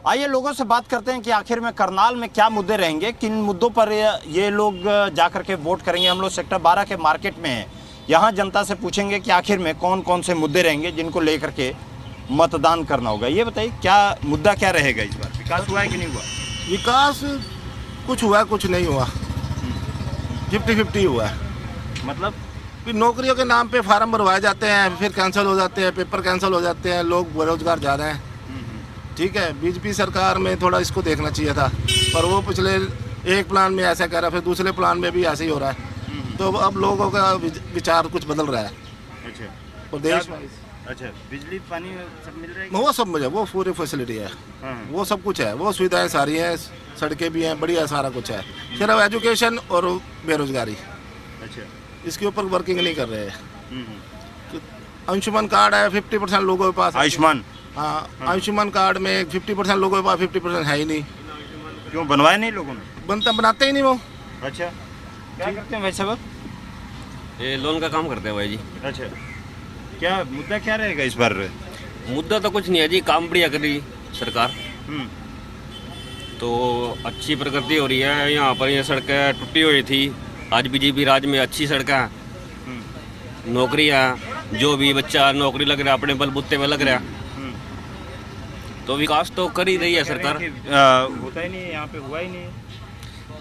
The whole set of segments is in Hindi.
आइए लोगों से बात करते हैं कि आखिर में करनाल में क्या मुद्दे रहेंगे, किन मुद्दों पर ये लोग जाकर के वोट करेंगे। हम लोग सेक्टर 12 के मार्केट में हैं, यहाँ जनता से पूछेंगे कि आखिर में कौन कौन से मुद्दे रहेंगे जिनको लेकर के मतदान करना होगा। ये बताइए क्या मुद्दा क्या रहेगा इस बार, विकास हुआ है कि नहीं हुआ? विकास कुछ हुआ कुछ नहीं हुआ, 50-50 हुआ है। मतलब फिर नौकरियों के नाम पे फार्म भरवाए जाते हैं, फिर कैंसिल हो जाते हैं, पेपर कैंसिल हो जाते हैं, लोग बेरोजगार जा रहे हैं। ठीक है, बीजेपी सरकार में थोड़ा इसको देखना चाहिए था, पर वो पिछले एक प्लान में ऐसा कर रहा है, फिर दूसरे प्लान में भी ऐसे ही हो रहा है। तो अब लोगों का विचार कुछ बदल रहा है। अच्छा, प्रदेश अच्छा, बिजली पानी सब मिल रहा है? वो सब मुझे वो पूरी फैसिलिटी है, वो सब कुछ है, वो सुविधाएं सारी हैं, सड़कें भी हैं, बढ़िया सारा कुछ है। सिर्फ एजुकेशन और बेरोजगारी, अच्छा, इसके ऊपर वर्किंग नहीं कर रहे हैं। आयुष्मान कार्ड है 50% लोगों के पास। आयुष्मान, हाँ, आयुष्मान कार्ड में 50% लोगों के पास 50% है ही नहीं। क्यों बनवाया नहीं लोगों ने? बनाते ही नहीं वो। अच्छा, क्या करते हैं भाई साहब? ये लोन का काम करते हैं भाई जी। अच्छा, क्या मुद्दा क्या रहेगा इस बार? मुद्दा तो कुछ नहीं है जी, काम बढ़िया कर रही सरकार, तो अच्छी प्रगति हो रही है। यहाँ पर ये सड़कें टूटी हुई थी, आज बीजेपी राज में अच्छी सड़कें, नौकरियाँ, जो भी बच्चा नौकरी लग रहा है अपने बलबूते पे लग रहा है, तो विकास तो कर ही रही है सरकार। होता ही नहीं है यहाँ पे, हुआ ही नहीं है।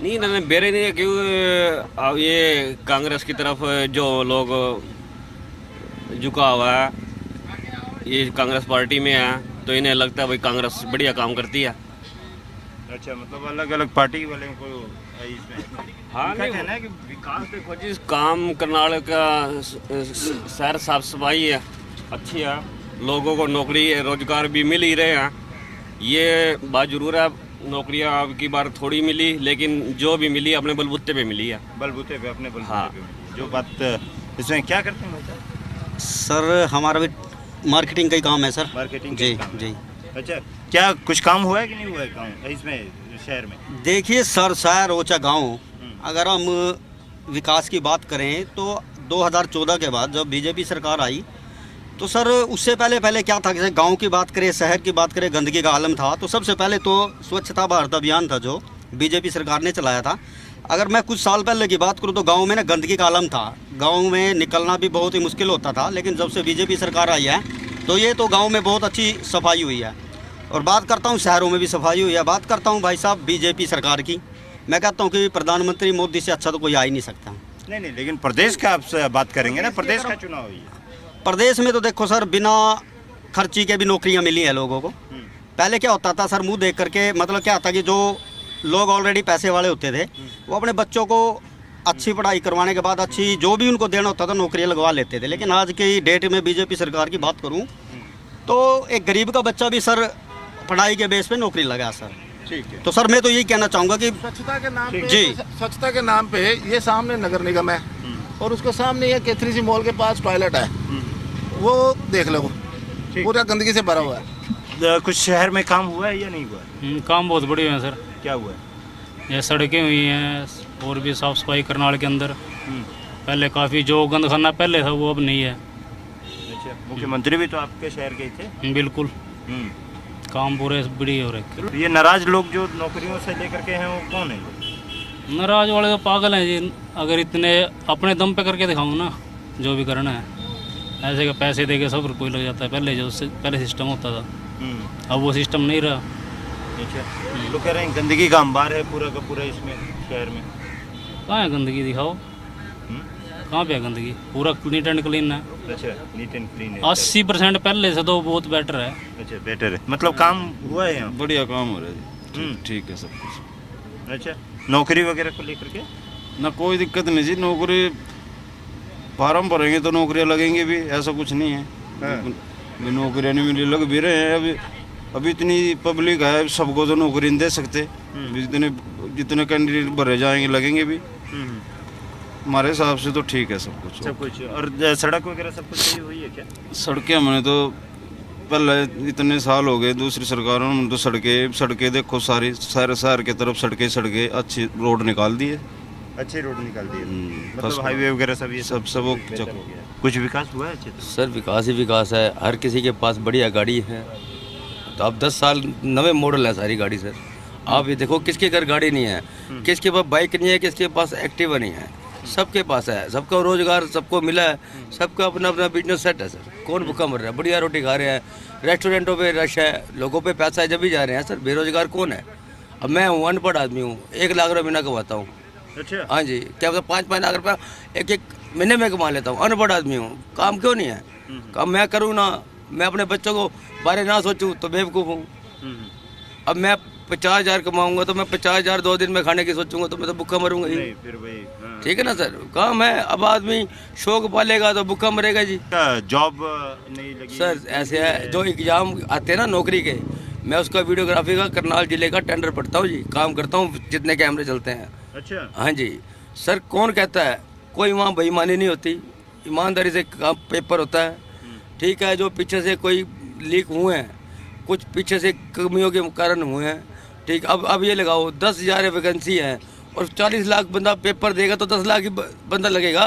नहीं इन्होंने बेरे नहीं है, क्यों ये कांग्रेस की तरफ जो लोग झुका हुआ है, ये कांग्रेस पार्टी में है, तो इन्हें लगता है भाई कांग्रेस बढ़िया काम करती है। अच्छा, मतलब अलग अलग पार्टी वाले को इसमें हाँ कहना है कि विकास देखो जी, काम करनाल का शहर साफ सफाई है, अच्छी है, लोगों को नौकरी रोजगार भी मिल ही रहे हैं। ये बात जरूर है, नौकरियां अब की बार थोड़ी मिली, लेकिन जो भी मिली अपने बलबूते पे मिली है। बलबूते पे, अपने बलबूते हाँ। पे मिली। जो बात इसमें क्या करते हैं भाई साहब? सर हमारा भी मार्केटिंग का ही काम है सर। मार्केटिंग जी का काम है। जी। अच्छा, क्या कुछ काम हुआ है कि नहीं हुआ है काम इसमें शहर में? देखिए सर, शहर हो चाहे गाँव, अगर हम विकास की बात करें तो 2014 के बाद जब बीजेपी सरकार आई, तो सर उससे पहले क्या था, जैसे गांव की बात करें, शहर की बात करें, गंदगी का आलम था। तो सबसे पहले तो स्वच्छता भारत अभियान था जो बीजेपी सरकार ने चलाया था। अगर मैं कुछ साल पहले की बात करूं तो गांव में ना गंदगी का आलम था, गांव में निकलना भी बहुत ही मुश्किल होता था। लेकिन जब से बीजेपी सरकार आई है तो ये तो गाँव में बहुत अच्छी सफाई हुई है। और बात करता हूँ शहरों में भी सफाई हुई है। बात करता हूँ भाई साहब बीजेपी सरकार की, मैं कहता हूँ कि प्रधानमंत्री मोदी से अच्छा तो कोई आ ही नहीं सकता। नहीं, लेकिन प्रदेश का आपसे बात करेंगे ना, प्रदेश का चुनाव हुई है। प्रदेश में तो देखो सर, बिना खर्ची के भी नौकरियां मिली हैं लोगों को। पहले क्या होता था सर, मुंह देख करके, मतलब क्या होता कि जो लोग ऑलरेडी पैसे वाले होते थे वो अपने बच्चों को अच्छी पढ़ाई करवाने के बाद अच्छी जो भी उनको देना होता था नौकरियां लगवा लेते थे। लेकिन आज की डेट में बीजेपी सरकार की बात करूं तो एक गरीब का बच्चा भी सर पढ़ाई के बेस पे नौकरी लगा सर। ठीक है, तो सर मैं तो यही कहना चाहूँगा कि स्वच्छता के नाम पे, जी, स्वच्छता के नाम पे ये सामने नगर निगम है और उसके सामने ये केथरी मॉल के पास टॉयलेट है, वो देख लो, पूरा गंदगी से भरा हुआ है। कुछ शहर में काम हुआ है या नहीं हुआ है? काम बहुत बढ़िया है सर। क्या हुआ है? ये सड़कें हुई हैं और भी साफ़ सफाई करनाल के अंदर। पहले काफ़ी जो गंद खाना पहले था वो अब नहीं है। अच्छा, मुख्यमंत्री भी तो आपके शहर के ही थे। बिल्कुल, काम पूरे बढ़िया हो रहे। ये नाराज लोग जो नौकरियों से लेकर के हैं वो कौन है? नाराज वाले तो पागल हैं जी। अगर इतने अपने दम पे करके दिखाऊँ ना जो भी करना है, ऐसे के पैसे दे के सब कोई लग जाता है। पहले जो पहले सिस्टम होता था, अब वो सिस्टम नहीं रहा। अच्छा, लोग कह रहे हैं गंदगी का अंबार है पूरा का पूरा इसमें शहर में। कहाँ है गंदगी, दिखाओ कहाँ पे है गंदगी? पूरा नीट एंड क्लीन है। अच्छा, नीट एंड क्लीन है। 80% पहले से तो बहुत बेटर है। अच्छा, बेटर है, मतलब काम हुआ है यहाँ? बढ़िया काम हो रहा है, ठीक है सब कुछ। अच्छा, नौकरी वगैरह को लेकर के ना कोई दिक्कत नहीं जी, नौकरी फार्म भरेंगे तो नौकरियां लगेंगी भी, ऐसा कुछ नहीं है। भी नौकरियां नहीं मिली, लग भी रहे हैं। अभी इतनी पब्लिक है, सबको तो नौकरी नहीं दे सकते। जितने कैंडिडेट भरे जाएंगे लगेंगे भी। हमारे हिसाब से तो ठीक है सब कुछ। और सड़क वगैरह सब कुछ सही हुई है क्या? सड़कें हमने तो पहले इतने साल हो गए दूसरी सरकारों ने तो सड़कें देखो सारी सारे शहर की तरफ सड़कें अच्छी रोड निकाल दी है। अच्छी रोड निकाल दी है, मतलब हाईवे वगैरह सब ये सब कुछ विकास हुआ है अच्छे? सर विकास ही विकास है, हर किसी के पास बढ़िया गाड़ी है, तो अब 10 साल नवे मॉडल है सारी गाड़ी सर। आप ये देखो किसके घर गाड़ी नहीं है, किसके पास बाइक नहीं है, किसके पास एक्टिवा नहीं है, सबके पास है। सबका रोजगार सबको मिला है, सबका अपना अपना बिजनेस सेट है सर। कौन भूखा मर रहा है, बढ़िया रोटी खा रहे हैं, रेस्टोरेंटों पे रश है, लोगों पे पैसा है जब भी जा रहे हैं सर। बेरोजगार कौन है? अब मैं हूँ अनपढ़ आदमी हूँ, 1 लाख रुपये महीना कमाता हूँ। अच्छा, हाँ जी, क्या मतलब 5-5 लाख रुपया एक महीने में कमा लेता हूँ। अनपढ़ आदमी हूँ, काम क्यों नहीं है? काम मैं करूँ ना, मैं अपने बच्चों को बारे ना सोचूं तो बेवकूफ़ हूँ। अब मैं 50,000 कमाऊंगा तो मैं 50,000 2 दिन में खाने की सोचूंगा तो मैं तो भूखा मरूंगा ही। फिर वही ठीक है ना सर, काम है। अब आदमी शौक पालेगा तो भूखा मरेगा जी। जॉब नहीं लगी सर ऐसे है, जो एग्जाम आते हैं ना नौकरी के, मैं उसका वीडियोग्राफी का करनाल जिले का टेंडर पढ़ता हूँ जी, काम करता हूँ जितने कैमरे चलते हैं। अच्छा, हाँ जी सर, कौन कहता है? कोई वहाँ बेईमानी नहीं होती, ईमानदारी से काम पेपर होता है। ठीक है, जो पीछे से कोई लीक हुए हैं, कुछ पीछे से कमियों के कारण हुए हैं। ठीक, अब ये लगाओ 10,000 वैकेंसी है और 40 लाख बंदा पेपर देगा तो 10 लाख ही बंदा लगेगा,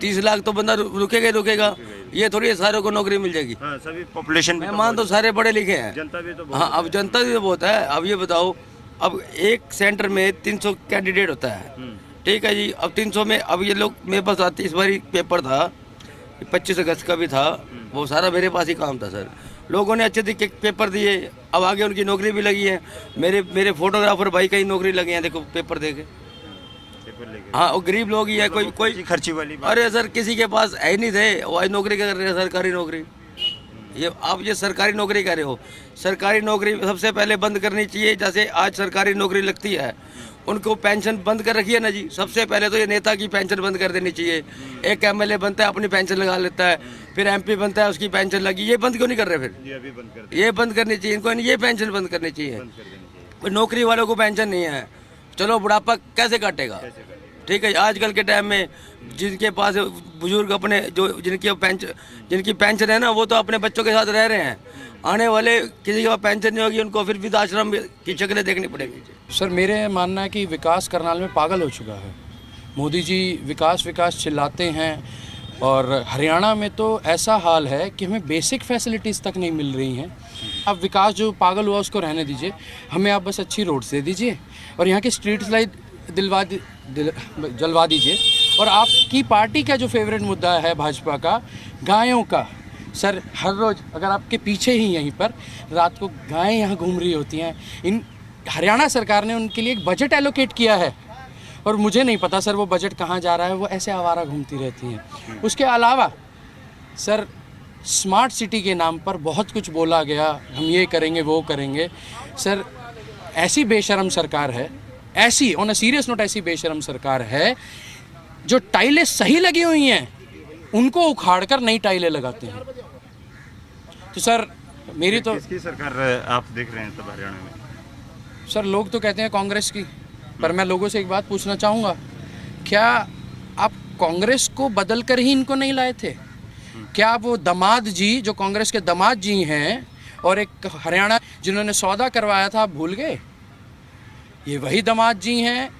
30 लाख तो बंदा रुकेगा ही रुकेगा। ये थोड़ी है सारों को नौकरी मिल जाएगी। हाँ, सभी पॉपुलेशन मैं मान तो सारे पढ़े लिखे हैं, जनता भी तो हाँ। अब जनता भी तो बहुत है। अब ये बताओ, अब एक सेंटर में 300 कैंडिडेट होता है। ठीक है जी, अब 300 में अब ये लोग मेरे पास आते, इस बार पेपर था 25 अगस्त का भी था, वो सारा मेरे पास ही काम था सर। लोगों ने अच्छे तरीके पेपर दिए, अब आगे उनकी नौकरी भी लगी है। मेरे फोटोग्राफर भाई कई नौकरी लगी है, देखो पेपर देके। हाँ, वो गरीब लोग ही है, कोई खर्ची वाली बात। अरे सर किसी के पास है ही नहीं थे, वो आज नौकरी कर रहे हैं, सरकारी नौकरी। ये आप ये सरकारी नौकरी कर रहे हो, सरकारी नौकरी सबसे पहले बंद करनी चाहिए। जैसे आज सरकारी नौकरी लगती है, उनको पेंशन बंद कर रखी है ना जी। सबसे पहले तो ये नेता की पेंशन बंद कर देनी चाहिए। एक MLA बनता है, अपनी पेंशन लगा लेता है, फिर MP बनता है, उसकी पेंशन लगी। ये बंद क्यों नहीं कर रहे? फिर ये बंद करनी चाहिए इनको, ये पेंशन बंद करनी चाहिए। नौकरी वालों को पेंशन नहीं है, चलो बुढ़ापा कैसे काटेगा? ठीक है, आजकल के टाइम में जिनके पास बुजुर्ग अपने जो जिनकी पेंशन है ना, वो तो अपने बच्चों के साथ रह रहे हैं। आने वाले किसी के पास पेंशन नहीं होगी, उनको फिर वृद्धाश्रम की शक्लें देखनी पड़ेगी। सर मेरे मानना है कि विकास करनाल में पागल हो चुका है। मोदी जी विकास विकास चिल्लाते हैं और हरियाणा में तो ऐसा हाल है कि हमें बेसिक फैसिलिटीज़ तक नहीं मिल रही हैं। अब विकास जो पागल हुआ उसको रहने दीजिए, हमें आप बस अच्छी रोड्स दे दीजिए और यहाँ की स्ट्रीट लाइट जलवा दीजिए। और आपकी पार्टी का जो फेवरेट मुद्दा है भाजपा का, गायों का, सर हर रोज़ अगर आपके पीछे ही यहीं पर रात को गायें यहाँ घूम रही होती हैं। इन हरियाणा सरकार ने उनके लिए एक बजट एलोकेट किया है और मुझे नहीं पता सर वो बजट कहाँ जा रहा है, वो ऐसे आवारा घूमती रहती हैं। उसके अलावा सर स्मार्ट सिटी के नाम पर बहुत कुछ बोला गया, हम ये करेंगे वो करेंगे। सर ऐसी बेशरम सरकार है, ऐसी ऑन अ सीरियस नोट ऐसी बेशरम सरकार है जो टाइलें सही लगी हुई हैं उनको उखाड़ कर नई टाइलें लगाते हैं। तो सर मेरी तो किसकी सरकार आप देख रहे हैं तब हरियाणा में? सर लोग तो कहते हैं कांग्रेस की, पर मैं लोगों से एक बात पूछना चाहूँगा, क्या आप कांग्रेस को बदल कर ही इनको नहीं लाए थे? क्या वो दामाद जी जो कांग्रेस के दामाद जी हैं और एक हरियाणा जिन्होंने सौदा करवाया था, आप भूल गए? ये वही दामाद जी हैं।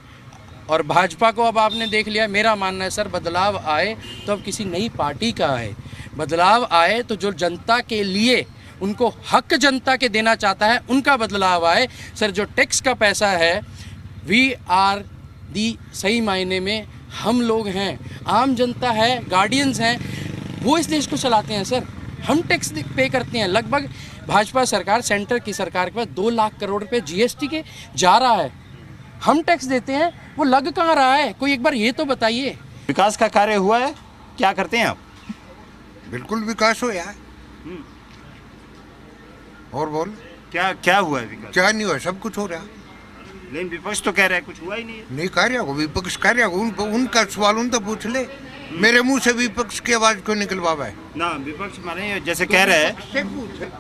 और भाजपा को अब आपने देख लिया। मेरा मानना है सर बदलाव आए तो अब किसी नई पार्टी का आए, बदलाव आए तो जो जनता के लिए उनको हक जनता के देना चाहता है उनका बदलाव आए। सर जो टैक्स का पैसा है, वी आर दी, सही मायने में हम लोग हैं, आम जनता है, गार्डियंस हैं, वो इस देश को चलाते हैं। सर हम टैक्स पे करते हैं। लगभग भाजपा सरकार, सेंटर की सरकार के पास 2 लाख करोड़ रुपए GST के जा रहा है, हम टैक्स देते हैं, वो लग कहाँ रहा है? कोई एक बार ये तो बताइए। विकास का कार्य हुआ है, क्या करते हैं आप? बिल्कुल विकास हो यार। और बोल क्या क्या हुआ है विकास? क्या नहीं हुआ, सब कुछ हो रहा। लेकिन विपक्ष तो कह रहा है कुछ हुआ ही नहीं है। नहीं कार्य हो, विपक्ष कार्य हो, उनका सवाल उन तो पूछ ले। मेरे मुंह से विपक्ष की आवाज क्यों निकलवावा है ना? विपक्ष माने जैसे कह रहे हैं,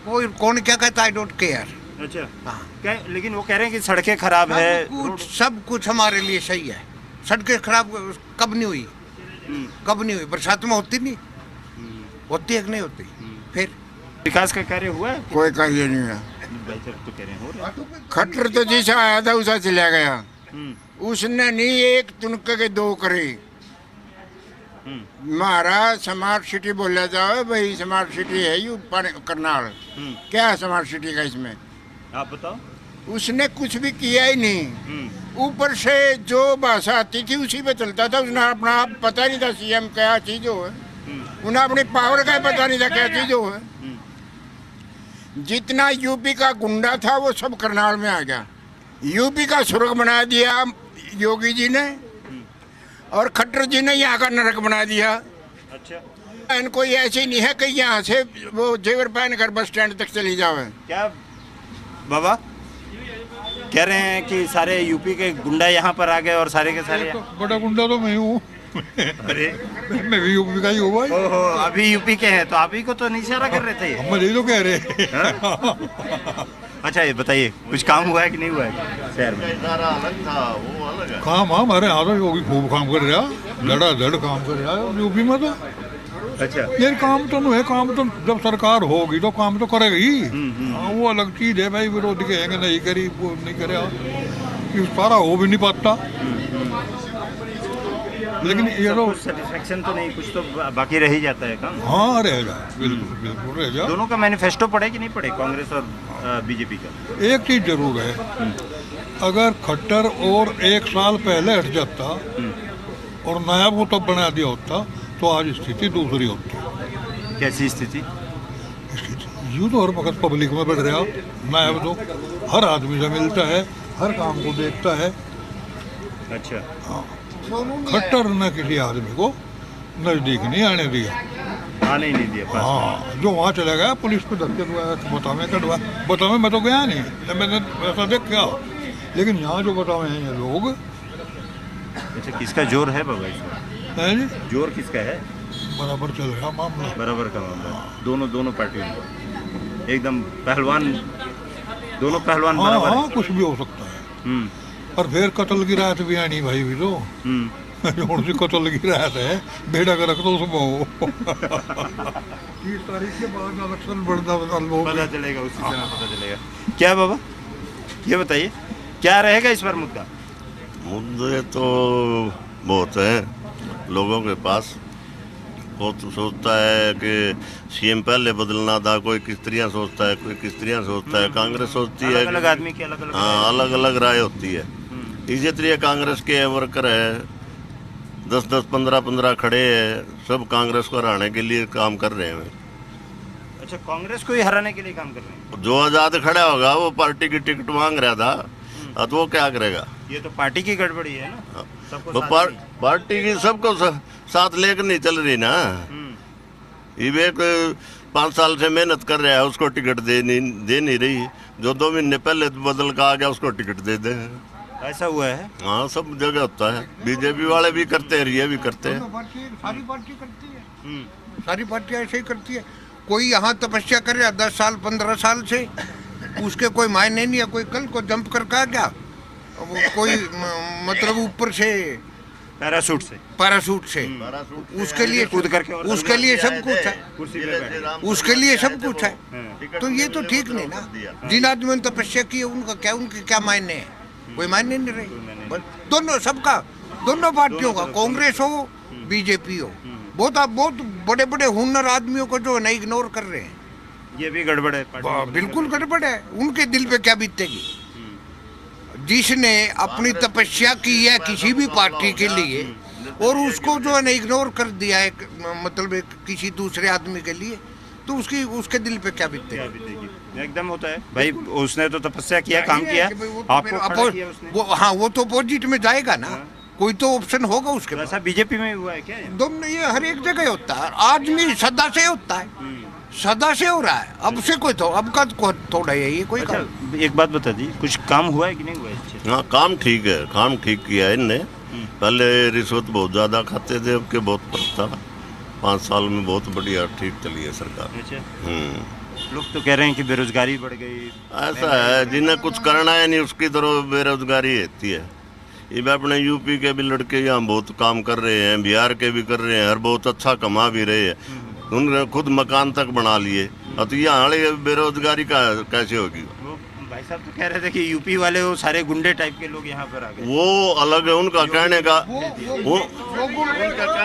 कोई कौन क्या कहता है, डोंट केयर। अच्छा हाँ, लेकिन वो कह रहे हैं कि सड़कें खराब है, सब कुछ हमारे लिए सही है। सड़कें खराब कब नहीं हुई? कब नहीं हुई? बरसात में होती नहीं, होती है कि नहीं होती? फिर विकास का कार्य हुआ है? कोई कार्य नहीं है। तो कह रहे हैं हो रहा है। खट्टर तो जैसा आया था उसा चला गया, उसने नहीं एक तुनके के 2 करे। हमारा स्मार्ट सिटी बोला जाओ भाई, स्मार्ट सिटी है यू करनाल। क्या है स्मार्ट सिटी का इसमें? आप बताओ। उसने कुछ भी किया ही नहीं। ऊपर से जो भाषा आती थी उसी पे चलता था। उसने अपना आप पता नहीं था सीएम क्या चीज हो है, उन्हें अपनी पावर का पता नहीं था क्या चीज हो है। जितना यूपी का गुंडा था वो सब करनाल में आ गया। यूपी का स्वर्ग बना दिया योगी जी ने, और खट्टर जी ने यहाँ का नरक बना दिया। अच्छा, इनको ये ऐसे नहीं है कि यहाँ से वो जेवर पहन कर बस स्टैंड तक चली जावे। क्या बाबा कह रहे हैं कि सारे यूपी के गुंडा यहाँ पर आ गए और सारे के सारे बड़ा गुंडा तो मैं हूँ। अरे मैं भी यूपी का ही हूँ भाई। ओहो, अभी यूपी के हैं तो आप ही को तो नहीं इशारा कर रहे थे। हम यही तो कह रहे। अच्छा, ये बताइए कुछ काम हुआ है कि नहीं हुआ है शहर में? काम हमारे यहाँ तो योगी खूब काम कर रहा, धड़ाधड़ काम कर रहा है यूपी में तो। अच्छा, ये काम तो नहीं है, काम तो जब सरकार होगी तो काम तो करेगी ही। हाँ, वो अलग चीज है भाई, विरोधी कहेंगे नहीं करी वो नहीं करे, सारा हो भी नहीं पाता। लेकिन ये तो सेटिस्फेक्शन तो नहीं, कुछ तो बाकी रह ही जाता है काम। हाँ रह जाए, बिल्कुल बिल्कुल रह जाए। दोनों का मैनिफेस्टो पढ़े कि नहीं पढ़े, कांग्रेस और बीजेपी का? एक चीज जरूर है, अगर खट्टर और एक साल पहले हट जाता और नया वो तब बना दिया होता तो आज स्थिति दूसरी होती। कैसी स्थिति? यूँ तो हर वक्त पब्लिक में बढ़ रहा, नायब तो हर आदमी से मिलता है, हर काम को देखता है। अच्छा, हाँ, खट्टर ने किसी आदमी को नजदीक नहीं आने दिया, आने ही नहीं दिया। हाँ, जो वहाँ चला गया पुलिस पे धक्के दुआ बतावे कटवा बतावे, मैं तो गया नहीं, मैंने ऐसा देख क्या। लेकिन यहाँ जो बतावे हैं ये लोग। अच्छा, किसका जोर है बाबा इसमें? है जी, जोर किसका है? बराबर चल रहा मामला, बराबर का मामला, दोनों पार्टियों में एकदम पहलवान, दोनों पहलवान हाँ, बराबर। हाँ, कुछ भी हो सकता है। और फिर कत्ल की रात भी आनी भाई, भी तो कौन सी कत्ल की रात है, बेड़ा का रख दो उसमें हो। 30 तारीख के बाद इलेक्शन पता चलेगा, उसी समय पता चलेगा। क्या बाबा ये बताइए, क्या रहेगा इस बार मुद्दा? मुद्दे तो बहुत हैं लोगों के पास। बहुत सोचता है कि सीएम पहले बदलना था, कोई किस तरह सोचता है, कोई किस तरह सोचता है। कांग्रेस सोचती है अलग आदमी की अलग अलग, हाँ, अलग अलग राय होती है। इसी तरह कांग्रेस के वर्कर है 10-10, 15-15 खड़े हैं, सब कांग्रेस को हराने के लिए काम कर रहे हैं। अच्छा, कांग्रेस को ही हराने के लिए काम कर रहे हैं? जो आजाद खड़ा होगा वो पार्टी की टिकट मांग रहा था, अब वो क्या करेगा? ये तो पार्टी की गड़बड़ी है ना, सबको पार्टी की सबको साथ लेकर नहीं चल रही ना। ये 5 साल से मेहनत कर रहा है, उसको टिकट दे नहीं रही। जो 2 महीने पहले बदल का आ गया उसको टिकट दे दे। ऐसा हुआ है? हाँ, सब जगह होता है। बीजेपी वाले भी करते हैं, ये भी करते हैं। सारी पार्टी करती है, सारी पार्टियां ऐसे ही करती है। कोई यहाँ तपस्या कर रहा 10 साल 15 साल से, उसके कोई मायने नहीं है। कोई कल को जंप करके आ गया, कोई मतलब ऊपर से पैराशूट से उसके लिए कूद करके, उसके लिए सब कुछ है, उसके लिए सब कुछ है। तो ये तो ठीक नहीं ना। जिन आदमियों ने तपस्या की है उनके क्या मायने है? कोई मायने नहीं रहे। दोनों सबका, दोनों पार्टियों का, कांग्रेस हो बीजेपी हो, बहुत बड़े बड़े हुनर आदमियों को जो है ना इग्नोर कर रहे हैं। ये भी गड़बड़ है, बिल्कुल गड़बड़ है। उनके दिल पे क्या बीतेगी? जिसने अपनी तपस्या की है किसी भी पार्टी के लिए और उसको जो है ना इग्नोर कर दिया है, मतलब किसी दूसरे आदमी के लिए, तो उसके दिल पे क्या बीतेगी? एकदम होता है भाई, उसने तो तपस्या किया, काम किया, आपको खड़ा किया उसने। हाँ, वो तो अपोजिट में जाएगा ना, कोई तो ऑप्शन होगा उसके पास। ऐसा बीजेपी में हुआ है क्या? दोनों, ये हर एक जगह होता है। आदमी सदा से होता है, सदा से हो रहा है। अब से कोई तो अब का थोड़ा है ये कोई। अच्छा, एक बात बता दी, कुछ काम हुआ है कि नहीं हुआ है? हाँ, काम ठीक है, काम ठीक किया है इनने। पहले रिश्वत बहुत ज़्यादा खाते थे, अब के बहुत कम था। 5 साल में बहुत बढ़िया ठीक चली है सरकार। अच्छा, लोग तो कह रहे हैं कि बेरोजगारी बढ़ गई। ऐसा है, जिन्हें कुछ करना है नहीं उसकी तरह बेरोजगारी रहती है। ये अपने यूपी के भी लड़के यहाँ बहुत काम कर रहे हैं, बिहार के भी कर रहे हैं, और बहुत अच्छा कमा भी रहे हैं। उन्होंने खुद मकान तक बना लिए। अब तो यहाँ बेरोजगारी का कैसे होगी? भाई साहब तो कह रहे थे कि यूपी वाले वो सारे गुंडे टाइप के लोग यहाँ पर आ गए। वो अलग है उनका कहने का,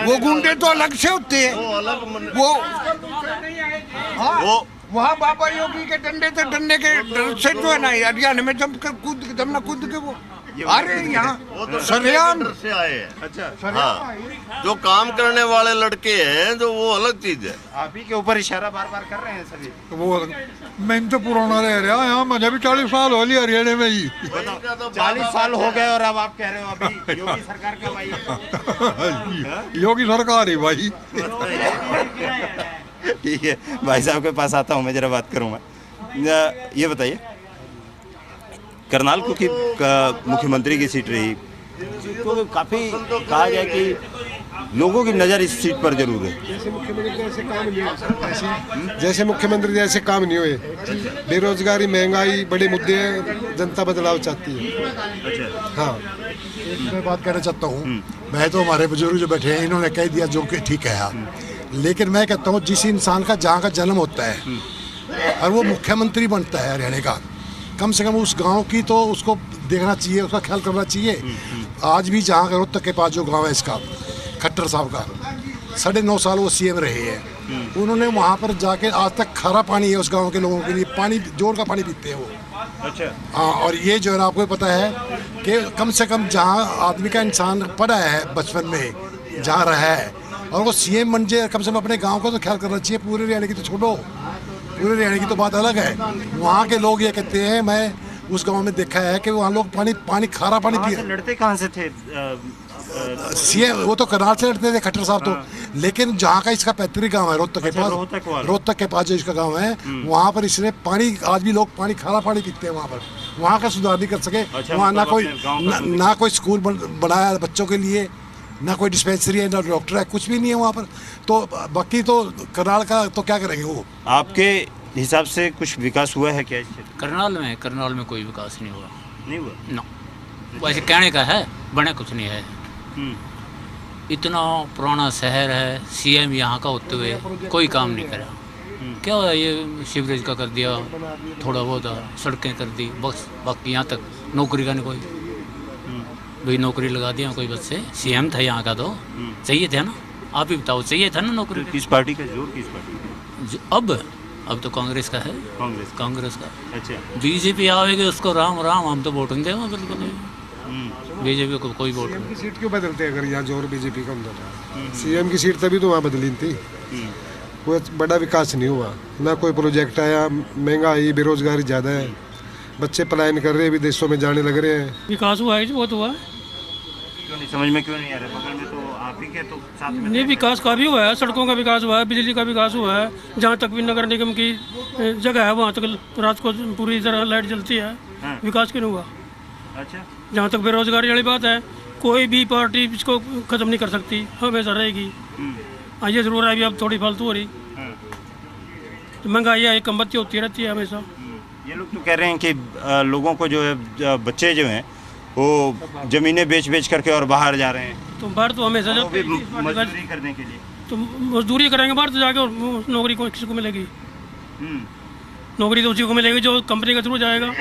वो गुंडे तो अलग से होते हैं। वो अलग वो वहाँ बाबा योगी के डंडे से डर से जो है ना हरियाणा में जम कूद के वो अरे यहाँ सरेआम से आए हैं। अच्छा हाँ, जो काम करने वाले लड़के हैं जो वो अलग चीज है। आप ही के ऊपर इशारा बार बार कर रहे हैं सभी। वो मैं तो पुराना रह रहा यहाँ, मुझे भी 40 साल हो लिया हरियाणा में ही। 40 साल हो गए और अब आप कह रहे हो अभी योगी सरकार कब आई है? योगी सरकार ही भाई। ठीक है, भाई साहब के पास आता हूँ मैं, जरा बात करूँगा। ये बताइए, करनाल क्योंकि मुख्यमंत्री की सीट रही तो काफ़ी कहा गया कि लोगों की नज़र इस सीट पर जरूर है। जैसे मुख्यमंत्री जैसे काम नहीं हुए, बेरोजगारी, महंगाई, बड़े मुद्दे हैं, जनता बदलाव चाहती है। अच्छा हाँ, मैं बात करना चाहता हूँ। मैं तो हमारे बुजुर्ग जो बैठे हैं इन्होंने कह दिया जो कि ठीक है हाँ, लेकिन मैं कहता हूँ जिस इंसान का जहाँ का जन्म होता है और वो मुख्यमंत्री बनता है हरियाणा का, कम से कम उस गांव की तो उसको देखना चाहिए, उसका ख्याल करना चाहिए। आज भी जहाँ का रोहतक के पास जो गांव है इसका, खट्टर साहब का 9.5 साल वो सीएम रहे हैं, उन्होंने वहाँ पर जाके आज तक खारा पानी है उस गांव के लोगों के लिए, पानी जोर का पानी पीते हैं वो। अच्छा हाँ, और ये जो है ना आपको पता है कि कम से कम जहाँ आदमी का इंसान पढ़ा है बचपन में, जहाँ रहा है, और वो सीएम बन जाए, कम से कम अपने गाँव का तो ख्याल करना चाहिए। पूरे हरियाणा की तो छोड़ो, पूरे हरियाणा की तो बात अलग है। वहाँ के लोग ये कहते हैं, मैं उस गांव में देखा है कि वहाँ लोग पानी खारा पानी पी। लड़ते कहाँ से थे? सीएम वो तो करनाल से लड़ते थे खट्टर साहब तो, लेकिन जहाँ का इसका पैतृक गांव है रोहतक के पास, रोहतक के पास जो इसका गांव है, वहाँ पर इसने पानी, आज भी लोग पानी खारा पानी पीते हैं वहाँ पर। वहाँ का सुधार नहीं कर सके। वहाँ ना कोई स्कूल बनाया बच्चों के लिए, ना कोई डिस्पेंसरी है, ना डॉक्टर है, कुछ भी नहीं है वहाँ पर। तो बाकी तो करनाल का तो क्या करेंगे वो। आपके हिसाब से कुछ विकास हुआ है क्या इस क्षेत्र? करनाल में कोई विकास नहीं हुआ। नहीं हुआ ना, वैसे कहने का है, बने कुछ नहीं है। इतना पुराना शहर है, सीएम यहाँ का होते हुए कोई काम नहीं करा। क्या ये सीवरेज का कर दिया, थोड़ा बहुत सड़कें कर दी, बस। बाकी यहाँ तक नौकरी का नहीं कोई। भाई नौकरी लगा दिया कोई, बस से सीएम था यहाँ का तो चाहिए था ना, आप ही बताओ, चाहिए था ना नौकरी। किस पार्टी का जोर, किस पार्टी का? अब तो कांग्रेस का है। कांग्रेस का। अच्छा, बीजेपी आवेगी उसको राम राम, हम तो वोट नहीं देंगे बिल्कुल। बीजेपी को कोई वोट नहीं। सीट क्यों बदलते हैं अगर यहाँ जोर बीजेपी का होता? सीएम की सीट तभी तो वहाँ बदली थी। कोई बड़ा विकास नहीं हुआ, ना कोई प्रोजेक्ट आया, महंगाई, बेरोजगारी ज़्यादा है, बच्चे पलायन कर रहे हैं, विदेशों में जाने लग रहे हैं। विकास हुआ है, बहुत हुआ है। क्यों नहीं समझ में, क्यों नहीं आ रहा? बगल में तो आप ही के तो साथ में नहीं, विकास का भी हुआ है, सड़कों का विकास हुआ है, बिजली का विकास हुआ है। जहाँ तक भी नगर निगम की जगह है वहाँ तक रात को पूरी तरह लाइट जलती है। विकास क्यों नहीं हुआ? अच्छा, जहाँ तक बेरोजगारी वाली बात है, कोई भी पार्टी इसको खत्म नहीं कर सकती, हमेशा रहेगी। ये जरूर है अभी अब थोड़ी फालतू हो रही, तो महंगाई है, कम बत्ती होती रहती है हमेशा। ये लोग तो कह रहे हैं कि लोगों को जो है, बच्चे जो हैं वो जमीनें बेच करके और बाहर जा रहे हैं। तो बाहर तो हमेशा जब मजदूरी करने के लिए, तो मजदूरी करेंगे बाहर, तो जाके और नौकरी को किसी को मिलेगी? नौकरी तो उसी को मिलेगी जो कंपनी के थ्रू जाएगा,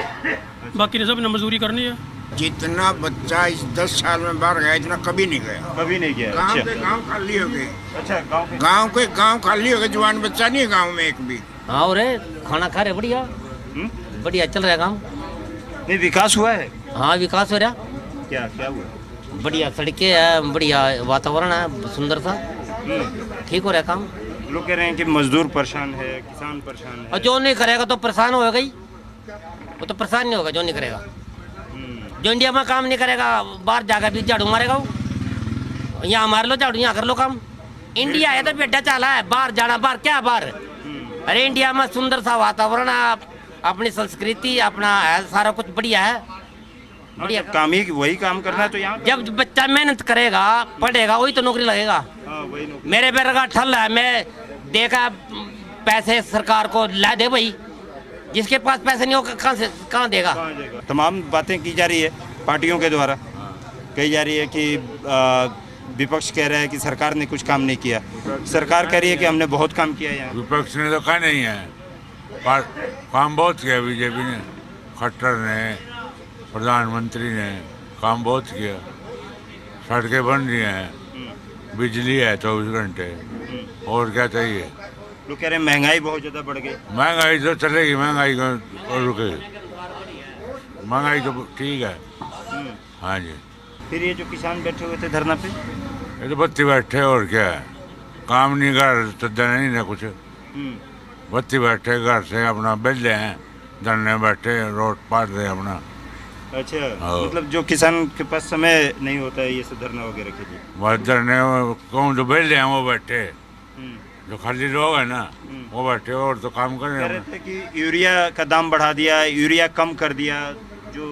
बाकी ने सब ने मजदूरी करनी है। जितना बच्चा इस 10 साल में बाहर गया, इतना कभी नहीं गया। कभी नहीं गया। गांव के गांव खाली हो गए। अच्छा, गांव खाली हो गए, जवान बच्चा नहीं है गांव में एक भी। हाँ, और खाना खा रहे, बढ़िया बढ़िया चल रहा है काम। नहीं, विकास हुआ है। हाँ, विकास हो रहा। क्या हुआ? बढ़िया सड़कें है, बढ़िया वातावरण है, सुंदर सा, ठीक हो रहा है काम। लोग कह रहे हैं कि मजदूर परेशान है, किसान परेशान है। और जो नहीं करेगा तो परेशान होगा ही, वो तो परेशान नहीं होगा जो नहीं करेगा। जो इंडिया में काम नहीं करेगा, बाहर जाकर भी झाड़ू मारेगा वो। यहाँ मार लो झाड़ू, यहाँ कर लो काम। इंडिया है तो बेटा चाला है, बाहर जाना, बाहर क्या बाहर। अरे इंडिया में सुंदर सा वातावरण है, अपनी संस्कृति, अपना है, सारा कुछ बढ़िया है। बढ़िया काम ही वही काम करना है। तो यहाँ जब बच्चा मेहनत करेगा, पढ़ेगा, वही तो नौकरी लगेगा। मेरे पैर का ठल है, मैं देखा पैसे सरकार को ला दे भाई, जिसके पास पैसे नहीं होगा कहाँ देगा। तमाम बातें की जा रही है पार्टियों के द्वारा, कही जा रही है कि विपक्ष कह रहा है कि सरकार ने कुछ काम नहीं किया, सरकार कह रही है कि हमने बहुत काम किया। यहाँ विपक्ष ने तो कहा नहीं है, काम बहुत किया बीजेपी ने, खट्टर ने, प्रधानमंत्री ने काम बहुत किया, सड़कें बन रही हैं, बिजली है 24 घंटे, और क्या चाहिए। लोग कह रहे हैं महंगाई बहुत ज़्यादा बढ़ गई। महंगाई तो चलेगी, महंगाई का रुके, महंगाई तो ठीक है। हाँ जी। फिर ये जो किसान बैठे हुए थे धरना पे, ये तो बत्ती बैठे, और क्या है, काम नहीं कर तो देना नहीं ना कुछ, बत्ती बैठे घर से अपना बेले हैं, धरने बैठे, रोड पार दे अपना। अच्छा, मतलब जो किसान के पास समय नहीं होता है ये सब धरना वगैरह के लिए, बस धरने कौन जो बेले हैं वो बैठे, जो खाली लोग है ना वो बैठे, और तो काम कर कह रहे थे कि यूरिया का दाम बढ़ा दिया, यूरिया कम कर दिया, जो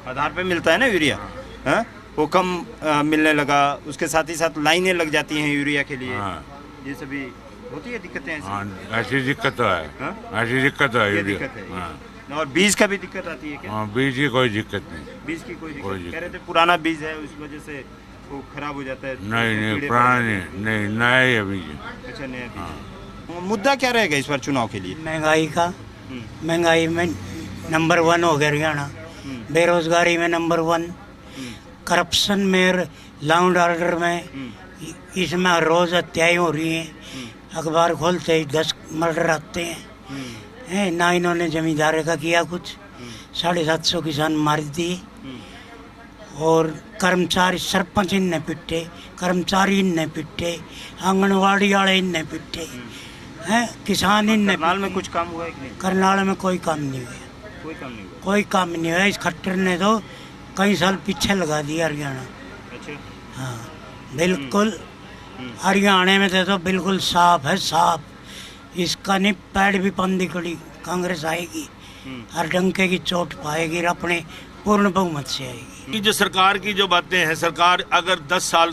आधार पे मिलता है ना यूरिया, हाँ, वो कम मिलने लगा, उसके साथ ही साथ लाइनें लग जाती हैं यूरिया के लिए। ये सभी होती है दिक्कतें ऐसी। ऐसी दिक्कत तो है, ऐसी दिक्कत है यूरिया। और बीज का भी दिक्कत आती है क्या? हाँ, बीज की कोई दिक्कत नहीं, बीज की कोई दिक्कत। कह रहे थे पुराना बीज है उस वजह से वो खराब हो जाता है। नहीं पुराना नहीं, नया ही है बीज। अच्छा, नया बीज। मुद्दा क्या रहेगा इस बार चुनाव के लिए? महंगाई का, महंगाई में नंबर 1 हो गया हरियाणा, बेरोजगारी में नंबर 1, करप्शन में, लॉ एंड ऑर्डर में, इसमें हर रोज हत्याएं हो रही हैं, अखबार खोलते ही 10 मर्डर आते हैं, ना इन्होंने जमींदारे का किया कुछ, 750 किसान मार दिए, और कर्मचारी, सरपंच इनने पिटे, कर्मचारी इनने पिटे, आंगनवाड़ी वाले इनने पिटे हैं, किसान इनने। करनाल में कुछ काम हुआ है कि नहीं? करनाल में कोई काम नहीं हुआ, कोई काम नहीं हुआ, कोई काम नहीं हुआ। इस खट्टर ने तो कई साल पीछे लगा दिया हरियाणा। अच्छा, हाँ बिल्कुल, हरियाणा में तो बिल्कुल साफ है, साफ, इसका नहीं पैड भी पंदी कड़ी, कांग्रेस आएगी, हर डंके की चोट पाएगी, अपने पूर्ण बहुमत से आएगी। जो सरकार की जो बातें हैं, सरकार अगर 10 साल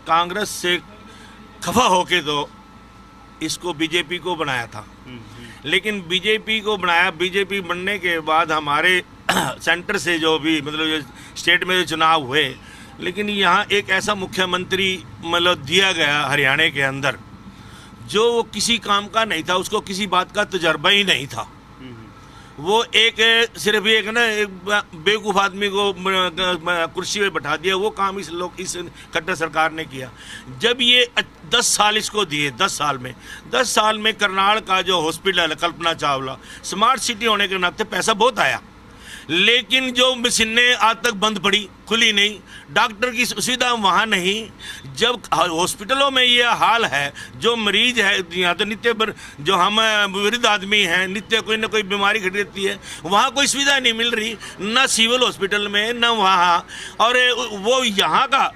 कांग्रेस से खफा होके तो इसको बीजेपी को बनाया था, लेकिन बीजेपी को बनाया, बीजेपी बनने के बाद हमारे सेंटर से जो भी मतलब स्टेट में जो चुनाव हुए, लेकिन यहाँ एक ऐसा मुख्यमंत्री मतलब दिया गया हरियाणा के अंदर जो वो किसी काम का नहीं था, उसको किसी बात का तजर्बा ही नहीं था, वो एक सिर्फ एक ना एक बेवकूफ़ आदमी को कुर्सी पे बैठा दिया, वो काम इस खट्टर सरकार ने किया। जब ये 10 साल इसको दिए, 10 साल में करनाल का जो हॉस्पिटल है कल्पना चावला, स्मार्ट सिटी होने के नाते पैसा बहुत आया, लेकिन जो मशीनें आज तक बंद पड़ी, खुली नहीं, डॉक्टर की सुविधा वहाँ नहीं। जब हॉस्पिटलों में ये हाल है, जो मरीज है यहाँ तो नित्य जो हम वृद्ध आदमी हैं, नित्य कोई ना कोई बीमारी घट रहती है, वहाँ कोई सुविधा नहीं मिल रही, ना सिविल हॉस्पिटल में ना वहाँ, और वो यहाँ का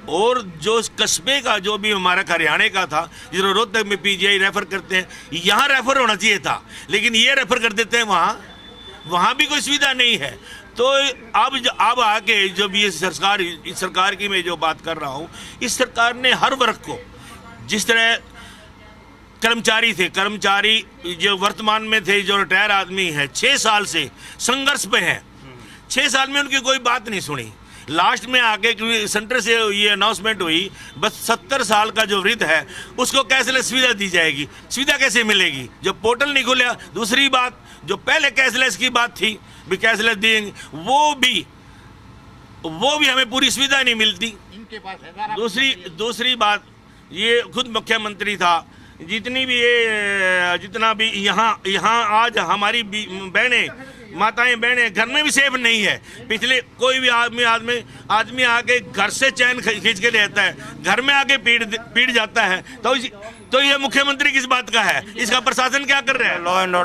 और जो कस्बे का जो भी हमारा हरियाणा का था, जिस रोहतक में पीजीआई रेफर करते हैं, यहाँ रेफर होना चाहिए था, लेकिन ये रेफर कर देते हैं वहाँ भी कोई सुविधा नहीं है। तो अब आके जब ये सरकार, इस सरकार की मैं जो बात कर रहा हूँ, इस सरकार ने हर वर्ग को, जिस तरह कर्मचारी थे, कर्मचारी जो वर्तमान में थे, जो रिटायर आदमी है, 6 साल से संघर्ष पे हैं, 6 साल में उनकी कोई बात नहीं सुनी। लास्ट में आके सेंटर से ये अनाउंसमेंट हुई, बस 70 साल का जो वृद्ध है उसको कैशलेस सुविधा दी जाएगी। सुविधा कैसे मिलेगी जब पोर्टल नहीं खुला? दूसरी बात, जो पहले कैशलेस की बात थी भी कैशलेस देंगे, वो भी हमें पूरी सुविधा नहीं मिलती। दूसरी बात, ये खुद मुख्यमंत्री था, जितना भी यहाँ आज हमारी माताएं बहनें घर में भी सेफ नहीं है। पिछले कोई भी आदमी आके घर से चैन खींच के रहता है, घर में आके पीट जाता है, तो ये मुख्यमंत्री किस बात का है? इसका प्रशासन क्या कर रहा है? लॉ एंड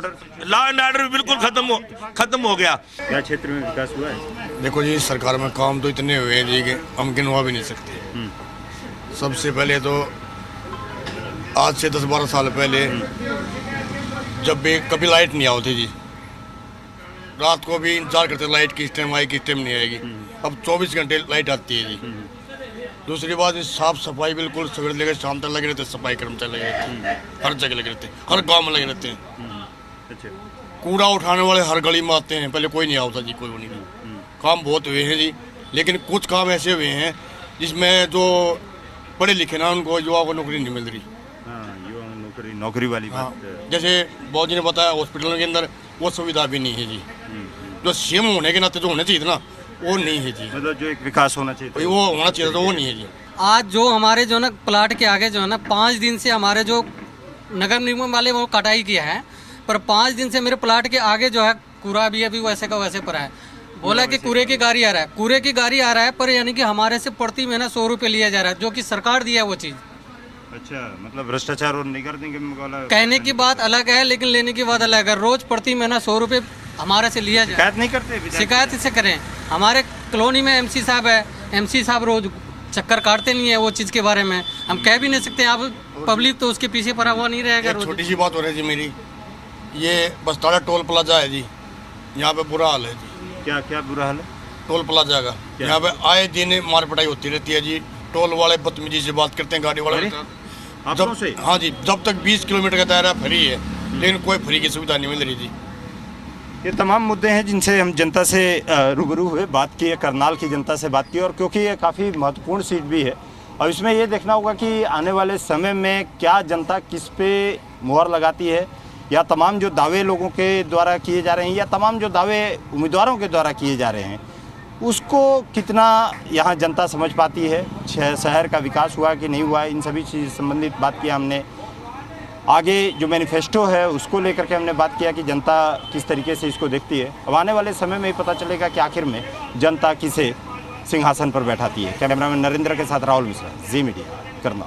ऑर्डर बिल्कुल खत्म हो गया। क्या क्षेत्र में विकास हुआ है? देखो जी, सरकार में काम तो इतने हुए हैं जी कि हम गिनवा भी नहीं सकते। सबसे पहले तो आज से 10-12 साल पहले जब भी कभी लाइट नहीं आती जी, रात को भी इंतजार करते लाइट किस टाइम आई, किस टाइम नहीं आएगी। अब 24 घंटे लाइट आती है जी। दूसरी बात, साफ सफाई बिल्कुल सवेरे लेकर शाम तक लगे रहते हैं, सफाई कर्मचारी लगे रहते हैं, हर जगह लगे रहते हैं, हर गांव में लगे रहते हैं। कूड़ा उठाने वाले हर गली में आते हैं, पहले कोई नहीं आता जी, कोई नहीं। काम बहुत हुए हैं जी, लेकिन कुछ काम ऐसे हुए हैं जिसमें जो पढ़े लिखे ना, उनको युवा को नौकरी नहीं मिल रही। नौकरी वाली बात, जैसे बहुत जी ने बताया, हॉस्पिटलों के अंदर वो सुविधा भी नहीं है जी। जो सीएम होने के नाते जो होना चाहिए था ना, वो नहीं है जी। मतलब जो एक विकास होना चाहिए, वो होना चाहिए था, वो नहीं है जी। आज जो हमारे जो ना प्लाट के आगे जो है ना 5 दिन से हमारे जो नगर निगम वाले वो कटाई किया है, पर 5 दिन से मेरे प्लाट के आगे जो है कूड़ा भी अभी वैसे का वैसे पड़ा है। बोला कि कूड़े की गाड़ी आ रहा है, कूड़े की गाड़ी आ रहा है, पर यानी कि हमारे से प्रति महीना 100 रुपये लिया जा रहा है, जो कि सरकार दिया है वो चीज़। अच्छा, मतलब भ्रष्टाचार और निगरानी के मुकाबला कहने की बात अलग है, लेकिन लेने की बात अलग है। रोज प्रति महीना 100 रुपये हमारे से लिया जाए। शिकायत नहीं करते? शिकायत इससे करें। हमारे कॉलोनी में एमसी साहब है, एमसी साहब रोज चक्कर काटते नहीं है वो चीज़ के बारे में, हम कह भी नहीं सकते। आप पब्लिक तो उसके पीछे पड़ा हुआ नहीं रहेगा। छोटी सी बात हो रही है जी मेरी, ये बस्ताड़ा टोल प्लाजा है जी, यहाँ पे बुरा हाल है जी। क्या क्या बुरा हाल है? टोल प्लाजा का यहाँ पे आए दिन मार पिटाई होती रहती है जी। टोल वाले बदतमीजी से बात करते हैं, गाड़ी वाले आपस से? हाँ जी, जब तक 20 किलोमीटर का दायरा फ्री है, लेकिन कोई फ्री की सुविधा नहीं मिल रही जी। ये तमाम मुद्दे हैं जिनसे हम जनता से रूबरू हुए, बात की है, करनाल की जनता से बात की, और क्योंकि ये काफ़ी महत्वपूर्ण सीट भी है और इसमें ये देखना होगा कि आने वाले समय में क्या जनता किस पे मुहर लगाती है, या तमाम जो दावे लोगों के द्वारा किए जा रहे हैं या तमाम जो दावे उम्मीदवारों के द्वारा किए जा रहे हैं उसको कितना यहाँ जनता समझ पाती है। शहर का विकास हुआ कि नहीं हुआ, इन सभी चीज़ संबंधित बात किया हमने। आगे जो मैनिफेस्टो है उसको लेकर के हमने बात किया कि जनता किस तरीके से इसको देखती है। अब आने वाले समय में ही पता चलेगा कि आखिर में जनता किसे सिंहासन पर बैठाती है। कैमरामैन नरेंद्र के साथ राहुल मिश्रा, जी मीडिया, करनाल।